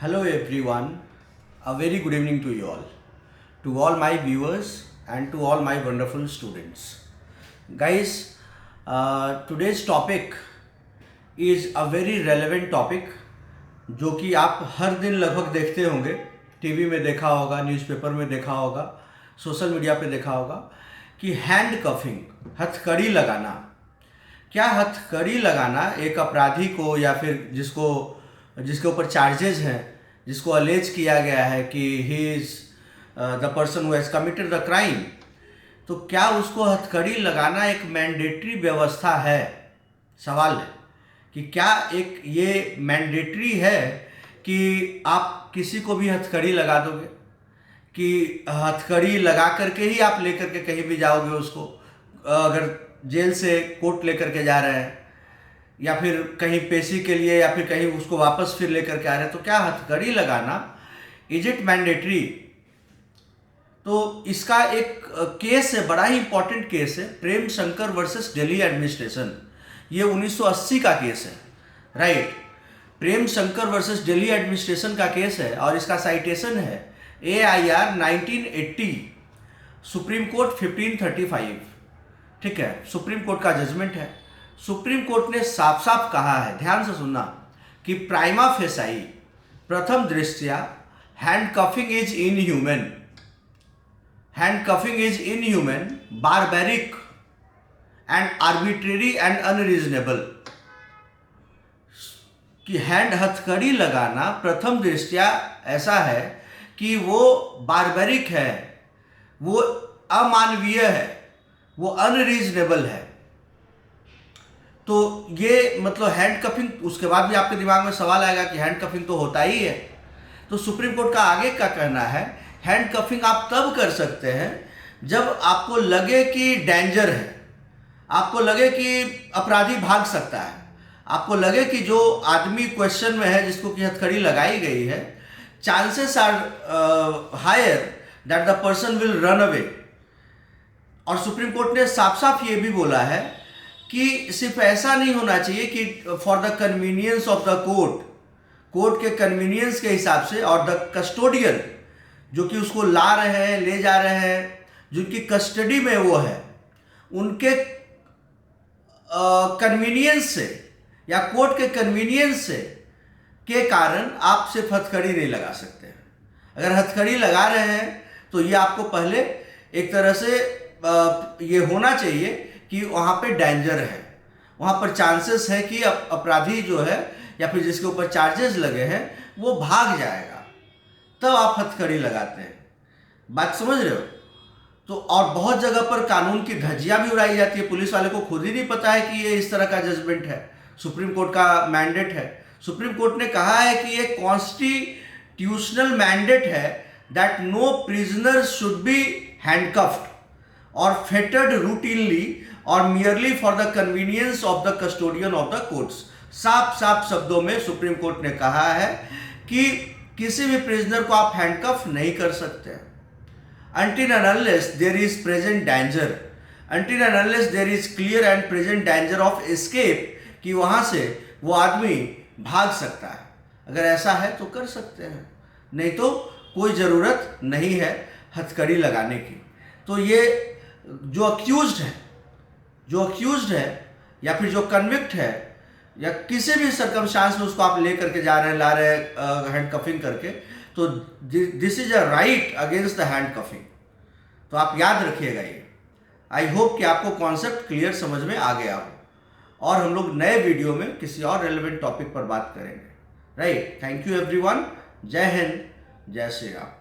Hello everyone, a very good evening to all my viewers and to all my wonderful students. Guys, today's topic is a very relevant topic जो कि आप हर दिन लगभग देखते होंगे, TV में देखा होगा, न्यूज़पेपर में देखा होगा, सोशल मीडिया पे देखा होगा कि हैंड कफिंग, हथकड़ी लगाना। क्या हथकड़ी लगाना एक अपराधी को या फिर जिसके ऊपर चार्जेस हैं, जिसको अलेज किया गया है कि he is the person who has committed the crime, तो क्या उसको हथकड़ी लगाना एक मैंडेटरी व्यवस्था है? सवाल है कि क्या एक ये मैंडेटरी है कि आप किसी को भी हथकड़ी लगा दोगे, कि हथकड़ी लगा करके ही आप लेकर के कहीं भी जाओगे उसको, अगर जेल से कोर्ट लेकर के जा रहे हैं या फिर कहीं पेशी के लिए या फिर कहीं उसको वापस फिर लेकर के आ रहे हैं, तो क्या हथकड़ी लगाना इज इट मैंडेटरी? तो इसका एक केस है, बड़ा ही इंपॉर्टेंट केस है, प्रेम शंकर वर्सेस दिल्ली एडमिनिस्ट्रेशन। ये 1980 का केस है, right. Prem Shankar versus Delhi administration का केस है और इसका साइटेशन है AIR 1980, सुप्रीम कोर्ट 1535। ठीक है, सुप्रीम कोर्ट का जजमेंट है। सुप्रीम कोर्ट ने साफ साफ कहा है, ध्यान से सुनना, कि प्राइमा फेसाई, प्रथम दृष्टया handcuffing is inhuman, handcuffing is inhuman, barbaric and arbitrary and unreasonable. कि हैंड हथकड़ी लगाना प्रथम दृष्टया ऐसा है कि वो बारबैरिक है, वो अमानवीय है, वो अनरीजनेबल है। तो ये मतलब हैंड कफिंग, उसके बाद भी आपके दिमाग में सवाल आएगा कि हैंड कफिंग तो होता ही है। तो सुप्रीम कोर्ट का आगे का कहना है, हैंड कफिंग आप तब कर सकते हैं जब आपको लगे कि डेंजर है, आपको लगे कि अपराधी भाग सकता है, आपको लगे कि जो आदमी क्वेश्चन में है, जिसको कि हथकड़ी लगाई गई है, chances are higher that the person will run away. और सुप्रीम कोर्ट ने साफ साफ ये भी बोला है कि सिर्फ ऐसा नहीं होना चाहिए कि for the convenience of the court के कन्वीनियंस के हिसाब से, और द कस्टोडियन जो कि उसको ला रहे हैं, ले जा रहे हैं, जिनकी कस्टडी में वो है, उनके कन्वीनियंस से या कोर्ट के कन्वीनियंस से के कारण आप सिर्फ हथकड़ी नहीं लगा सकते हैं। अगर हथकड़ी लगा रहे हैं तो ये आपको पहले एक तरह से ये होना चाहिए कि वहाँ पे डेंजर है, वहाँ पर चांसेस है कि अपराधी जो है या फिर जिसके ऊपर चार्जेस लगे हैं वो भाग जाएगा, तब आप हथकड़ी लगाते हैं। बात समझ रहे हो? तो और बहुत जगह पर कानून की धज्जियां भी उड़ाई जाती है, पुलिस वाले को खुद ही नहीं पता है कि ये इस तरह का जजमेंट है, सुप्रीम कोर्ट का मैंडेट है। सुप्रीम कोर्ट ने कहा है कि ये कॉन्स्टिट्यूशनल मैंडेट है that no prisoner should be handcuffed और फेटर्ड रूटीनली और merely for the convenience of the custodian of the courts. साफ साफ शब्दों में सुप्रीम कोर्ट ने कहा है कि किसी भी प्रिजनर को आप हैंडकफ नहीं कर सकते until and unless there is present danger, until and unless there is clear and present danger of escape, कि वहाँ से वो आदमी भाग सकता है। अगर ऐसा है तो कर सकते हैं, नहीं तो कोई ज़रूरत नहीं है हथकड़ी लगाने की। तो ये जो अक्यूज्ड है या फिर जो कन्विक्ट है या किसी भी सर्कमस्टांस में उसको आप ले करके जा रहे हैं, ला रहे हैं हैंड कफिंग करके, तो this is a right against the hand coughing. तो आप याद रखिएगा ये। आई होप कि आपको कॉन्सेप्ट क्लियर समझ में आ गया हो, और हम लोग नए वीडियो में किसी और रेलेवेंट टॉपिक पर बात करेंगे, राइट। Thank you everyone. जय हिंद, जय श्री राम।